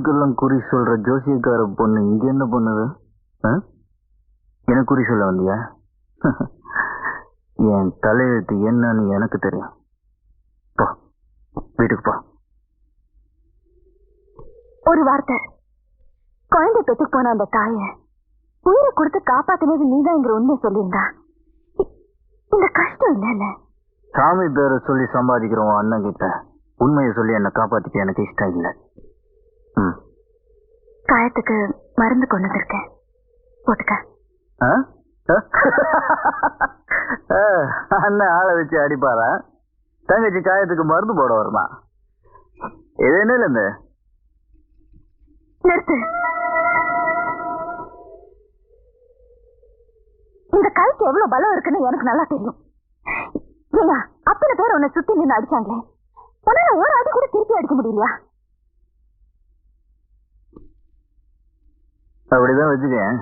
ஊருக்கெல்லாம் குறி சொல்ற ஜோசியக்கார பொண்ணு இங்க என்ன பண்ணுது? எனக்கு குறி சொல்ல வந்தியா? என் தலையெழுத்து என்னன்னு எனக்கு தெரியும். போ, வீட்டுக்கு போ. ஒரு வார்த்தை, குழந்தை பெற்றுக்கு போன அந்த தாய உயிரை கொடுத்து காப்பாத்தினது நீதான்ங்கிற உண்மை சொல்லியிருந்தா இந்த கஷ்டம் இல்ல. சாமி பேரை சொல்லி சம்பாதிக்கிறோம் அண்ணன் கிட்ட உண்மையை சொல்லி என்ன காப்பாத்திக்க எனக்கு இஷ்டம் இல்லை. காயத்துக்கு மருந்து கொண்டு வந்திருக்கேன், போட்டுக்க. அண்ணன் ஆளை வச்சு அடிப்பாரா? தங்கச்சி காயத்துக்கு மருந்து போட வருமா? இது என்ன இருந்து நிறுத்து. இந்த கைக்கு எவ்வளவு பலம் இருக்குன்னு எனக்கு நல்லா தெரியும். ஏயா, அத்தனை பேர் உன்னை சுத்தி நின்று அடிச்சாங்களே, உன்னால ஒரு அடி கூட திருப்பி அடிக்க முடியலையா? அப்படிதான் வச்சுக்கேன்.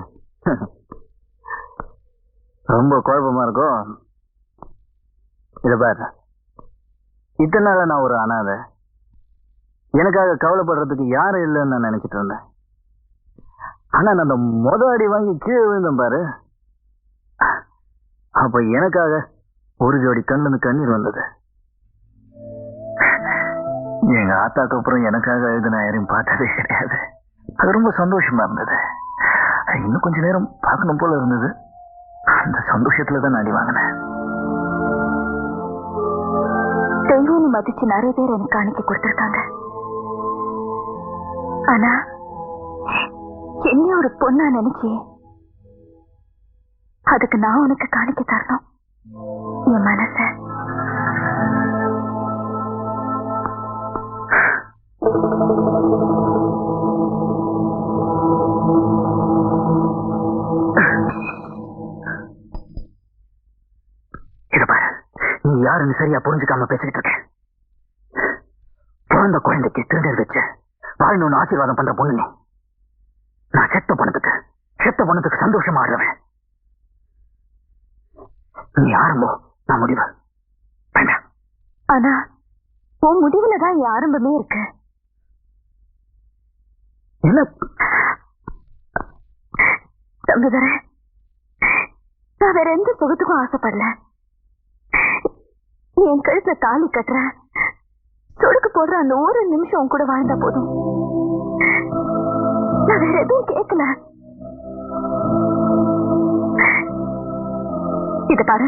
ரொம்ப குழப்பமா இருக்கும். இத பாரு, இத்தனை நாள நான் ஒரு அனாதை, எனக்காக கவலைப்படுறதுக்கு யாரும் இல்லைன்னு நான் நினைச்சிட்டு இருந்தேன். ஆனா நான் அந்த அடி வாங்கி கீழே விழுந்தேன் பாரு, அப்ப எனக்காக ஒரு ஜோடி கண்ணுல கண்ணீர் வந்தது. எங்க ஆத்தாக்கு அப்புறம் எனக்காக இது நான் யாரையும் பார்த்ததே கிடையாது. அது ரொம்ப சந்தோஷமா இருந்தது. இன்னும் கொஞ்ச நேரம் பார்க்கணும் போல இருந்தது. அந்த சந்தோஷத்துலதான் நான் அடி வாங்கினேன். தெய்வம் மதிச்சு நிறைய பேர் எனக்கு காணிக்க கொடுத்திருக்காங்க. ஆனா என்ன ஒரு பொண்ணா நினைச்சி அதுக்கு நான் உனக்கு காணிக்க தரணும். என் மனச இத பாரு, நீ யாருன்னு சரியா புரிஞ்சுக்காம பேசிக்கிட்டு இருக்க. பிறந்த குழந்தைக்கு திருநீர் வச்சு வாழணும்னு ஆசீர்வாதம் பண்ற பொண்ணு நீ. நான் செத்த பணத்துக்கு சந்தோஷமா ஆடுறவன். நீ ஆரம்பம், நான் முடிவு. ஆனா உன் முடிவுலதான் என் ஆரம்பமே இருக்கு. என்ன தம்பிதர, நான் வேற எந்த சுகத்துக்கும் ஆசைப்படல. நீ என் கழுத்துல தாலி கட்டுற, சொடுக்கு போடுற அந்த ஒரு நிமிஷம் கூட வாழ்ந்தா போதும். நான் வேற எதுவும் கேட்கல. இத பாரு,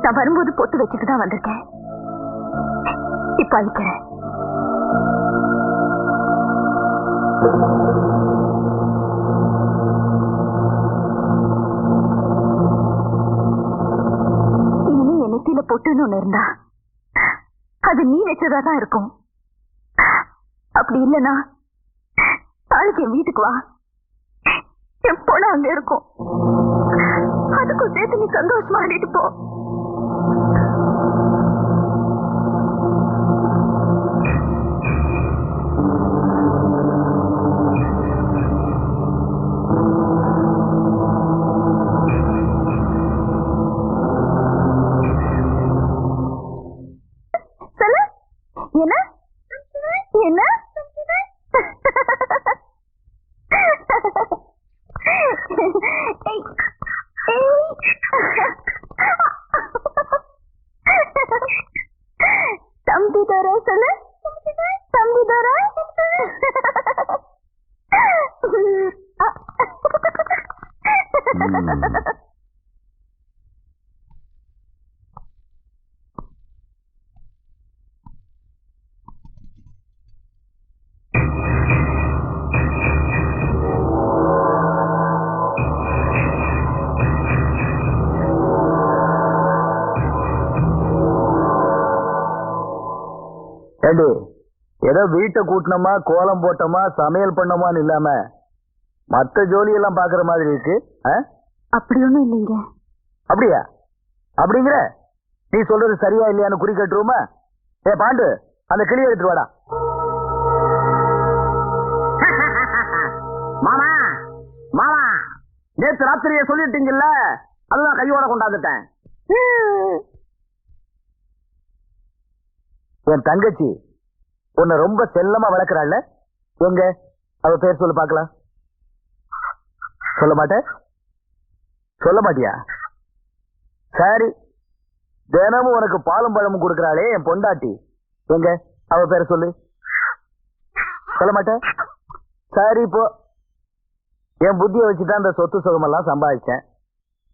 நான் வரும்போது பொட்டு வச்சுட்டு தான் வந்திருக்கேன். இப்ப அழிக்கிறேன். இனிமே என் நெத்தியில பொட்டுன்னு ஒண்ணு இருந்தா அது நீ வச்சதாதான் இருக்கும். அப்படி இல்லைன்னா நாளைக்கு என் வீட்டுக்கு வா, என் பொண்ணு அங்க இருக்கும். அதுக்கும் சேர்த்து நீ சந்தோஷமா ஆடிட்டு போ. என்ன என்ன தம்பி தர சொல்லு, தம்பி தர. ஏதோ வீட்டை கூட்டணுமா, கோலம் போட்டோமா, சமையல் பண்ணோமான்னு இல்லாம மத்த ஜோலியெல்லாம் பாக்குற மாதிரி இருக்கு. அப்படி ஒண்ணும் இல்லைங்க. அப்படியா? அப்படிங்கிற நீ சொல்றது சரியா இல்லையான்னு குறி கட்டுருமா? ஏ பாண்டு, அந்த கிளியை எடுத்துட்டு வாடா. மாமா மாமா, நேற்று ராத்திரியே சொல்லிட்டீங்கல்ல, அதுதான் கையோட கொண்டாந்துட்டேன். என் தங்கச்சி உன்னை ரொம்ப செல்லமா வளர்க்கிறாள். எங்க அவ பேர் சொல்லு பார்க்கலாம். சொல்ல மாட்டேன், சொல்ல மாட்டியா? சரி, தினமும் உனக்கு பாலும் பழமும் கொடுக்கறாளே என் பொண்டாட்டி, எங்க அவ பேரை சொல்லு. சொல்ல மாட்டேன். சரி, இப்போ என் புத்தியை வச்சுதான் இந்த சொத்து சுகமெல்லாம் சம்பாதிச்சேன்.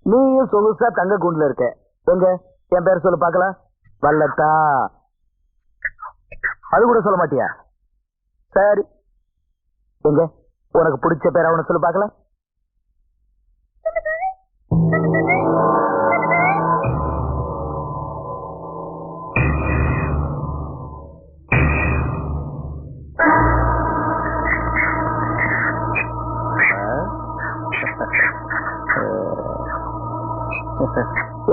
நீயும் சொகுசா தங்க கூண்டுல இருக்க, எங்க என் பேர் சொல்லு பார்க்கலாம். வல்லத்தா. அது கூட சொல்ல மாட்டியா? சரி, எங்க உனக்கு பிடிச்ச பேரை அவனை சொல்லு பார்க்கலாம்.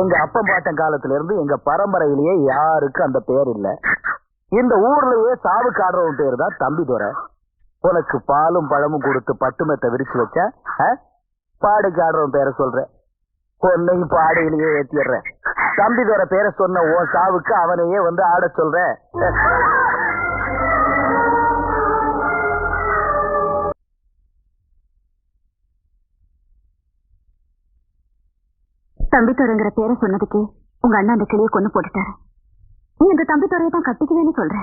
எங்க அப்பா பாட்டன் காலத்துல இருந்து எங்க பரம்பரையிலேயே யாருக்கு அந்த பேர் இல்ல. இந்த ஊர்லயே சாவுக்கு ஆடுறவன் பேர் தான் தம்பிதுரை. உனக்கு பாலும் பழமும் கொடுத்து பட்டுமத்தை விரிச்சு வச்ச பாடைக்கு ஆடுறவன் பேரை சொல்ற. பொண்ணையும் பாடையிலேயே ஏத்திடுற. தம்பிதுரை பேரை சொன்ன உன் சாவுக்கு அவனையே வந்து ஆட சொல்ற. தம்பித்துறைங்கிற பேரை சொன்னதுக்கு உங்க அண்ணா அந்த கிளியை கொண்டு போட்டுட்டாரு. நீ அந்த தம்பித்துறையை தான் கட்டிக்குவேன்னு சொல்ற.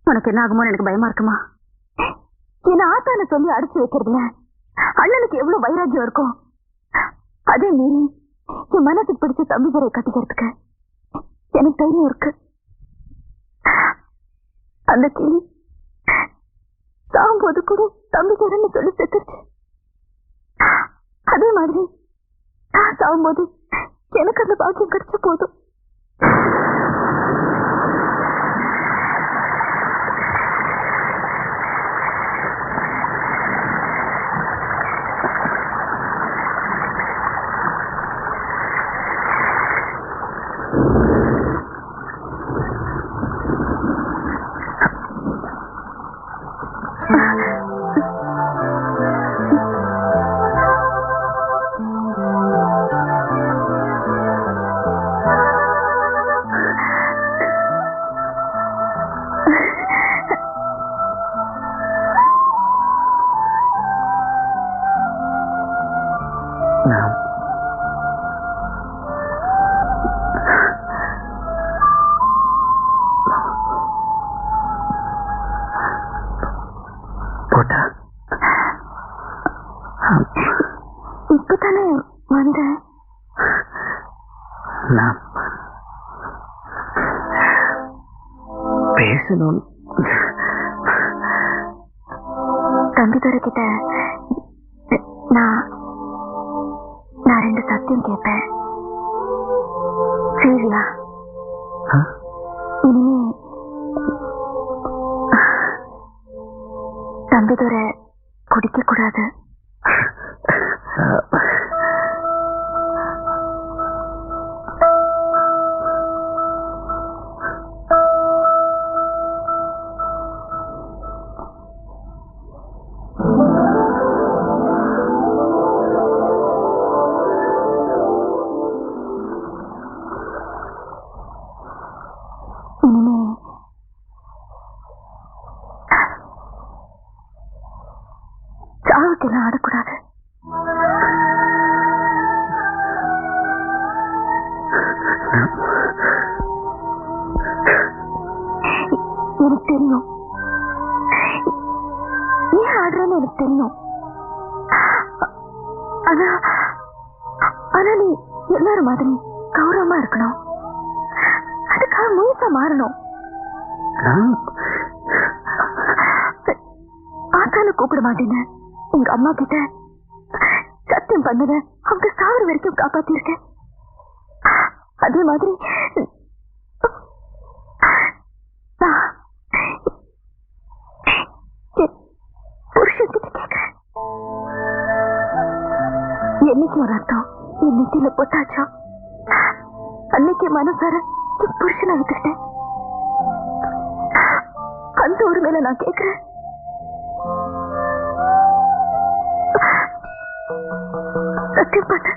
உனக்கு என்ன ஆகுமோ எனக்கு பயமா இருக்குமா? என்ன ஆத்தான சொல்லி அடிச்சு வைக்கிறதுல அண்ணனுக்கு எவ்வளவு வைராக்கியம் இருக்கும். அதே மீறி என் மனசுக்கு பிடிச்ச தம்பித்துறையை கட்டிக்கிறதுக்கு எனக்கு தைரியம் இருக்கு. அந்த கிளி சாகும்போது கூட தம்பித்துறைன்னு சொல்லி செத்துருச்சு. அதே மாதிரி நான் சாகும்போது எனக்கு அந்த பாக்கியம் கிடைச்ச போதும். இப்பதானே வந்த பேசணும். தம்பிதுரை கிட்ட நான் 2 சத்தியம் கேட்பேன். சரியா? இனிமே தம்பிதுரை குடிக்க கூடாது. இனிமே சாவுக்கெல்லாம் ஆடக்கூடாது. எனக்கு தெரியும் ஏன் ஆடுறேன்னு எனக்கு தெரியும். ஆனா நீ எல்லாரும் மாதிரி கௌரவமா இருக்கணும். அதுக்காக முழுசா மாறணும். ஆத்தான கூப்பிட மாட்டேன்னு உங்க அம்மா கிட்ட சத்தியம் பண்ணத அவங்க சாவர வரைக்கும் காப்பாத்திருக்கேன். அதே மாதிரி புருஷன் கிட்ட கேட்கிறேன். என்னைக்கு ஒரு அர்த்தம் என் நெத்தியில போட்டாச்சோ அன்னைக்கு மனசார என் புருஷனை எடுத்துக்கிட்டேன். அந்த ஒரு மேல நான் கேட்கிறேன். சத்தியம் பண்ண